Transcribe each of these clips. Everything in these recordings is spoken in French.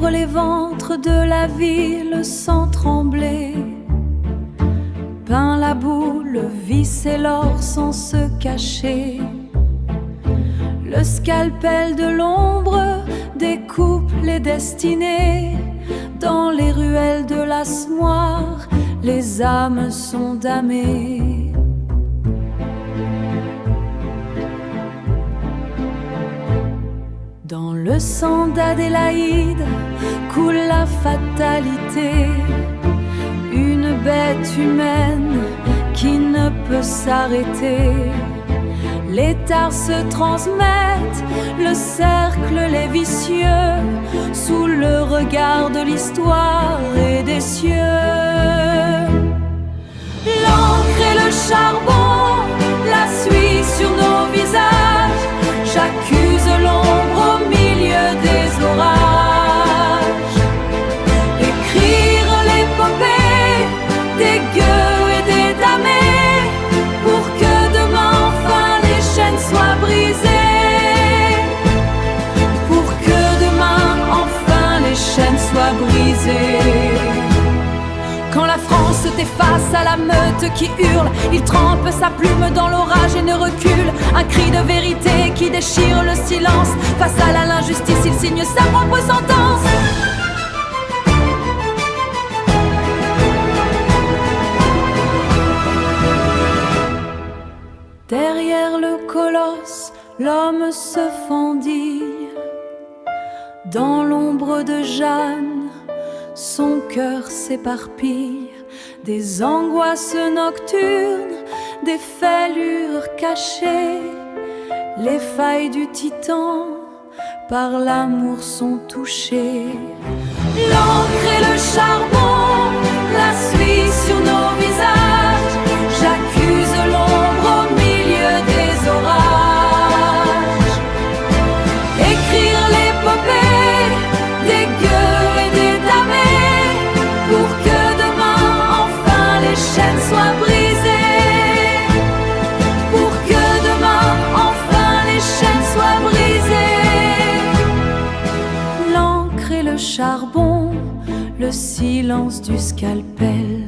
ouvre les ventres de la ville sans trembler, peint la boue, le vice et l'or sans se cacher. Le scalpel de l'ombre découpe les destinées. Dans les ruelles de l'Assommoir, les âmes sont damnées. Dans le sang d'Adélaïde coule la fatalité, une bête humaine qui ne peut s'arrêter. Les tares se transmettent, le cercle, les vicieux, sous le regard de l'histoire et des cieux. L'encre et le charbon, la suie sur nos visages, j'accuse l'ombre au milieu des orages. Écrire l'épopée des gueux et des damnés, pour que demain enfin les chaînes soient brisées. Pour que demain enfin les chaînes soient brisées. Quand la France était face à la meute qui hurle, il trempe sa plume dans l'orage et ne recule. Un cri de vérité qui déchire le silence. Face à l'injustice, il signe sa propre sentence. Derrière le colosse, l'homme se fendit. Dans l'ombre de Jeanne, son cœur s'éparpille. Des angoisses nocturnes, des fêlures cachées. Les failles du titan par l'amour sont touchées. L'encre et le charbon, la suie sur nos visages, j'accuse l'ombre au milieu des orages. Écrire l'épopée des gueux et des damnés, pour que demain enfin les chaînes soient brisées. Pour que demain enfin les chaînes soient brisées. L'encre et le charbon, le silence du scalpel.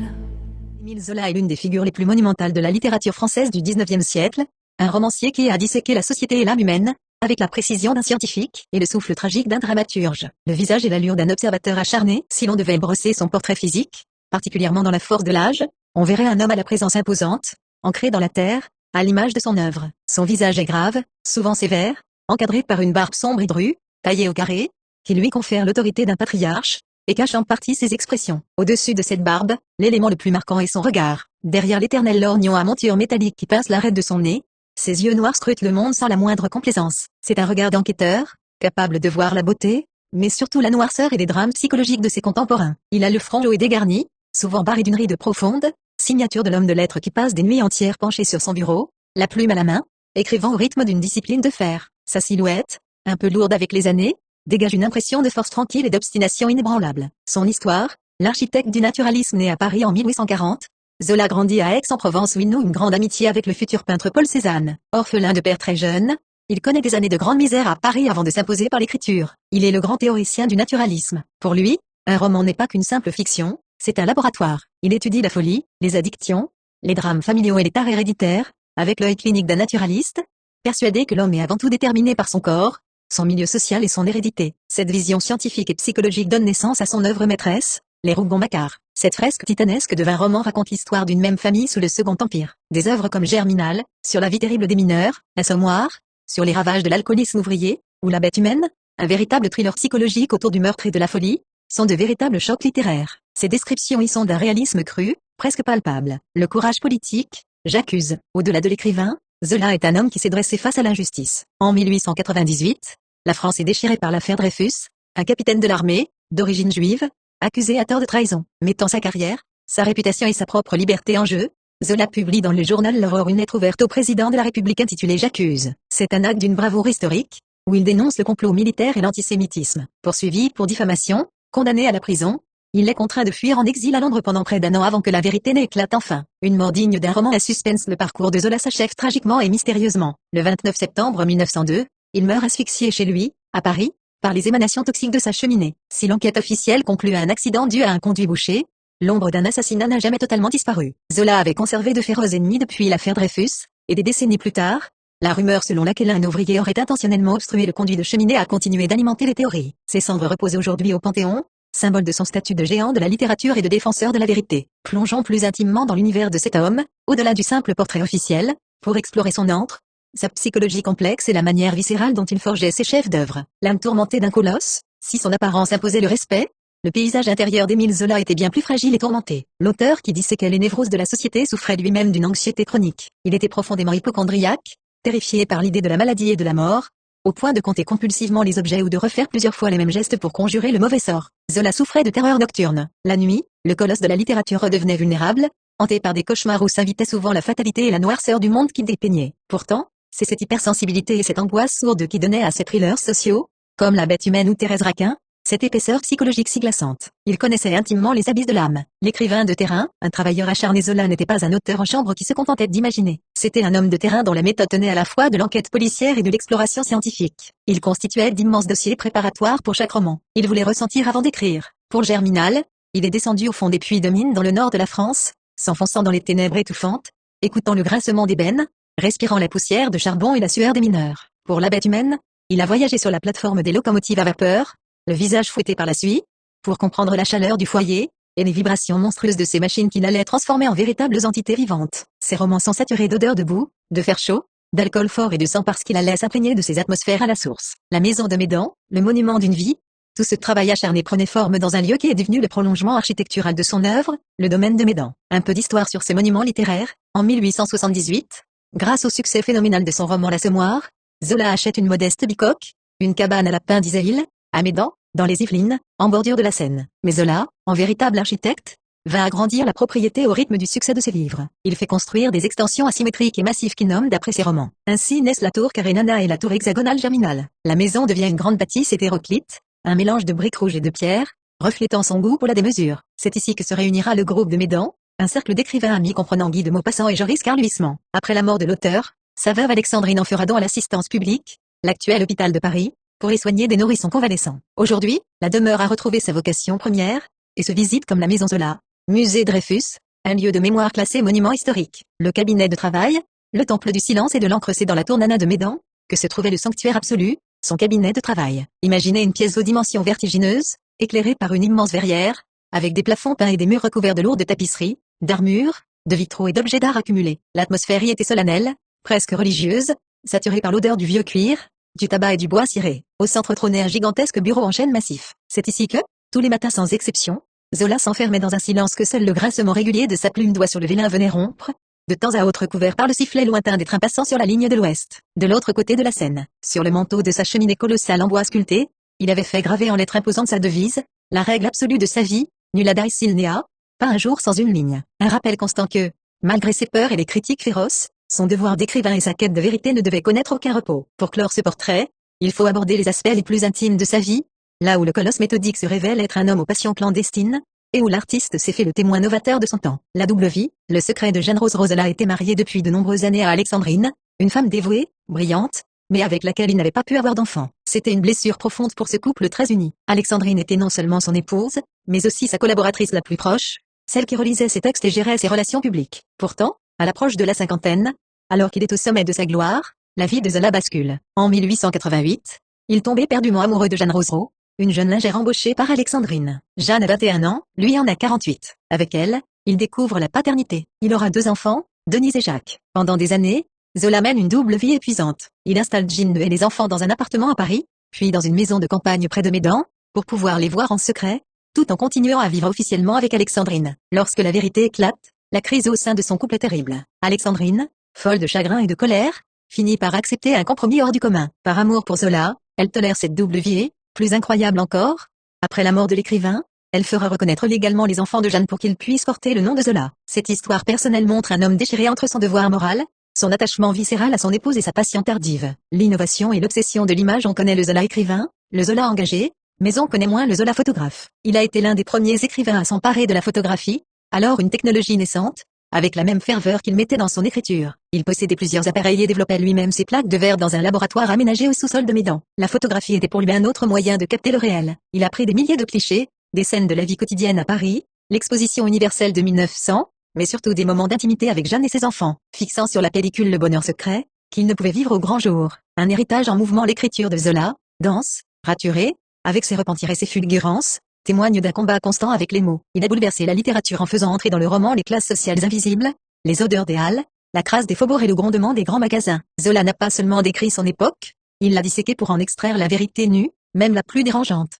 Émile Zola est l'une des figures les plus monumentales de la littérature française du XIXe siècle, un romancier qui a disséqué la société et l'âme humaine, avec la précision d'un scientifique et le souffle tragique d'un dramaturge. Le visage et l'allure d'un observateur acharné. Si l'on devait brosser son portrait physique, particulièrement dans la force de l'âge, on verrait un homme à la présence imposante, ancré dans la terre, à l'image de son œuvre. Son visage est grave, souvent sévère, encadré par une barbe sombre et drue, taillée au carré, qui lui confère l'autorité d'un patriarche, et cache en partie ses expressions. Au-dessus de cette barbe, l'élément le plus marquant est son regard. Derrière l'éternel lorgnon à monture métallique qui pince l'arête de son nez, ses yeux noirs scrutent le monde sans la moindre complaisance. C'est un regard d'enquêteur, capable de voir la beauté, mais surtout la noirceur et les drames psychologiques de ses contemporains. Il a le front haut et dégarni, souvent barré d'une ride profonde, signature de l'homme de lettres qui passe des nuits entières penché sur son bureau, la plume à la main, écrivant au rythme d'une discipline de fer. Sa silhouette, un peu lourde avec les années, dégage une impression de force tranquille et d'obstination inébranlable. Son histoire, l'architecte du naturalisme né à Paris en 1840, Zola grandit à Aix-en-Provence où il noue une grande amitié avec le futur peintre Paul Cézanne. Orphelin de père très jeune, il connaît des années de grande misère à Paris avant de s'imposer par l'écriture. Il est le grand théoricien du naturalisme. Pour lui, un roman n'est pas qu'une simple fiction, c'est un laboratoire. Il étudie la folie, les addictions, les drames familiaux et les tares héréditaires, avec l'œil clinique d'un naturaliste, persuadé que l'homme est avant tout déterminé par son corps, son milieu social et son hérédité. Cette vision scientifique et psychologique donne naissance à son œuvre maîtresse, Les Rougon-Macquart. Cette fresque titanesque de 20 romans raconte l'histoire d'une même famille sous le Second Empire. Des œuvres comme Germinal, sur la vie terrible des mineurs, L'Assommoir, sur les ravages de l'alcoolisme ouvrier, ou La bête humaine, un véritable thriller psychologique autour du meurtre et de la folie, sont de véritables chocs littéraires. Ces descriptions y sont d'un réalisme cru, presque palpable. Le courage politique, j'accuse. Au-delà de l'écrivain, Zola est un homme qui s'est dressé face à l'injustice. En 1898, la France est déchirée par l'affaire Dreyfus, un capitaine de l'armée, d'origine juive, accusé à tort de trahison. Mettant sa carrière, sa réputation et sa propre liberté en jeu, Zola publie dans le journal L'Aurore une lettre ouverte au président de la République intitulée J'accuse. C'est un acte d'une bravoure historique, où il dénonce le complot militaire et l'antisémitisme. Poursuivi pour diffamation, condamné à la prison, il est contraint de fuir en exil à Londres pendant près d'un an avant que la vérité n'éclate enfin. Une mort digne d'un roman à suspense. Le parcours de Zola s'achève tragiquement et mystérieusement. Le 29 septembre 1902, il meurt asphyxié chez lui, à Paris, par les émanations toxiques de sa cheminée. Si l'enquête officielle conclut à un accident dû à un conduit bouché, l'ombre d'un assassinat n'a jamais totalement disparu. Zola avait conservé de féroces ennemis depuis l'affaire Dreyfus, et des décennies plus tard, la rumeur selon laquelle un ouvrier aurait intentionnellement obstrué le conduit de cheminée a continué d'alimenter les théories. Ses cendres reposent aujourd'hui au Panthéon, symbole de son statut de géant de la littérature et de défenseur de la vérité. Plongeons plus intimement dans l'univers de cet homme, au-delà du simple portrait officiel, pour explorer son antre, sa psychologie complexe et la manière viscérale dont il forgeait ses chefs-d'œuvre. L'âme tourmentée d'un colosse, si son apparence imposait le respect, le paysage intérieur d'Émile Zola était bien plus fragile et tourmenté. L'auteur qui disséquait les névroses de la société souffrait lui-même d'une anxiété chronique. Il était profondément hypocondriaque, terrifié par l'idée de la maladie et de la mort, au point de compter compulsivement les objets ou de refaire plusieurs fois les mêmes gestes pour conjurer le mauvais sort. Zola souffrait de terreurs nocturnes. La nuit, le colosse de la littérature redevenait vulnérable, hanté par des cauchemars où s'invitait souvent la fatalité et la noirceur du monde qu'il dépeignait. Pourtant, c'est cette hypersensibilité et cette angoisse sourde qui donnaient à ses thrillers sociaux, comme La Bête humaine ou Thérèse Raquin, cette épaisseur psychologique si glaçante. Il connaissait intimement les abysses de l'âme. L'écrivain de terrain, un travailleur acharné, Zola n'était pas un auteur en chambre qui se contentait d'imaginer. C'était un homme de terrain dont la méthode tenait à la fois de l'enquête policière et de l'exploration scientifique. Il constituait d'immenses dossiers préparatoires pour chaque roman. Il voulait ressentir avant d'écrire. Pour Germinal, il est descendu au fond des puits de mines dans le nord de la France, s'enfonçant dans les ténèbres étouffantes, écoutant le grincement d'ébène, respirant la poussière de charbon et la sueur des mineurs. Pour La Bête humaine, il a voyagé sur la plateforme des locomotives à vapeur, le visage fouetté par la suie, pour comprendre la chaleur du foyer, et les vibrations monstrueuses de ces machines qu'il allait transformer en véritables entités vivantes. Ses romans sont saturés d'odeurs de boue, de fer chaud, d'alcool fort et de sang parce qu'il allait s'imprégner de ces atmosphères à la source. La maison de Médan, le monument d'une vie, tout ce travail acharné prenait forme dans un lieu qui est devenu le prolongement architectural de son œuvre, le domaine de Médan. Un peu d'histoire sur ces monuments littéraires. En 1878, grâce au succès phénoménal de son roman L'Assommoir, Zola achète une modeste bicoque, une cabane à lapins d'Iséville, à Médan, dans les Yvelines, en bordure de la Seine. Mais Zola, en véritable architecte, va agrandir la propriété au rythme du succès de ses livres. Il fait construire des extensions asymétriques et massives qu'il nomme d'après ses romans. Ainsi naissent la tour carrée Nana et la tour hexagonale Germinal. La maison devient une grande bâtisse hétéroclite, un mélange de briques rouges et de pierres, reflétant son goût pour la démesure. C'est ici que se réunira le groupe de Médan, un cercle d'écrivains amis comprenant Guy de Maupassant et Joris Carluisement. Après la mort de l'auteur, sa veuve Alexandrine en fera don à l'assistance publique, l'actuel hôpital de Paris, pour y soigner des nourrissons convalescents. Aujourd'hui, la demeure a retrouvé sa vocation première, et se visite comme la maison Zola, musée Dreyfus, un lieu de mémoire classé monument historique. Le cabinet de travail, le temple du silence et de l'encre, c'est dans la tour Nana de Médan, que se trouvait le sanctuaire absolu, son cabinet de travail. Imaginez une pièce aux dimensions vertigineuses, éclairée par une immense verrière, avec des plafonds peints et des murs recouverts de lourdes tapisseries, d'armures, de vitraux et d'objets d'art accumulés. L'atmosphère y était solennelle, presque religieuse, saturée par l'odeur du vieux cuir, du tabac et du bois ciré. Au centre trônait un gigantesque bureau en chêne massif. C'est ici que, tous les matins sans exception, Zola s'enfermait dans un silence que seul le grincement régulier de sa plume d'oie sur le vélin venait rompre, de temps à autre couvert par le sifflet lointain des trains passant sur la ligne de l'ouest. De l'autre côté de la Seine, sur le manteau de sa cheminée colossale en bois sculpté, il avait fait graver en lettres imposantes sa devise, la règle absolue de sa vie, nulla dies sine nea, pas un jour sans une ligne. Un rappel constant que, malgré ses peurs et les critiques féroces, son devoir d'écrivain et sa quête de vérité ne devaient connaître aucun repos. Pour clore ce portrait, il faut aborder les aspects les plus intimes de sa vie, là où le colosse méthodique se révèle être un homme aux passions clandestines, et où l'artiste s'est fait le témoin novateur de son temps. La double vie, le secret de Jeanne-Rose Zola était marié depuis de nombreuses années à Alexandrine, une femme dévouée, brillante, mais avec laquelle il n'avait pas pu avoir d'enfant. C'était une blessure profonde pour ce couple très uni. Alexandrine était non seulement son épouse, mais aussi sa collaboratrice la plus proche, celle qui relisait ses textes et gérait ses relations publiques. Pourtant, à l'approche de la cinquantaine, alors qu'il est au sommet de sa gloire, la vie de Zola bascule. En 1888, il tombe éperdument amoureux de Jeanne Rosereau, une jeune lingère embauchée par Alexandrine. Jeanne a 21 ans, lui en a 48. Avec elle, il découvre la paternité. Il aura 2 enfants, Denise et Jacques. Pendant des années, Zola mène une double vie épuisante. Il installe Jeanne et les enfants dans un appartement à Paris, puis dans une maison de campagne près de Médan, pour pouvoir les voir en secret, tout en continuant à vivre officiellement avec Alexandrine. Lorsque la vérité éclate, la crise au sein de son couple est terrible. Alexandrine, folle de chagrin et de colère, finit par accepter un compromis hors du commun. Par amour pour Zola, elle tolère cette double vie et, plus incroyable encore, après la mort de l'écrivain, elle fera reconnaître légalement les enfants de Jeanne pour qu'ils puissent porter le nom de Zola. Cette histoire personnelle montre un homme déchiré entre son devoir moral, son attachement viscéral à son épouse et sa passion tardive. L'innovation et l'obsession de l'image. On connaît le Zola écrivain, le Zola engagé, mais on connaît moins le Zola photographe. Il a été l'un des premiers écrivains à s'emparer de la photographie, alors une technologie naissante, avec la même ferveur qu'il mettait dans son écriture. Il possédait plusieurs appareils et développait lui-même ses plaques de verre dans un laboratoire aménagé au sous-sol de Médan. La photographie était pour lui un autre moyen de capter le réel. Il a pris des milliers de clichés, des scènes de la vie quotidienne à Paris, l'exposition universelle de 1900, mais surtout des moments d'intimité avec Jeanne et ses enfants, fixant sur la pellicule le bonheur secret, qu'il ne pouvait vivre au grand jour. Un héritage en mouvement. L'écriture de Zola, dense, raturée, avec ses repentirs et ses fulgurances, témoigne d'un combat constant avec les mots. Il a bouleversé la littérature en faisant entrer dans le roman les classes sociales invisibles, les odeurs des halles, la crasse des faubourgs et le grondement des grands magasins. Zola n'a pas seulement décrit son époque, il l'a disséquée pour en extraire la vérité nue, même la plus dérangeante.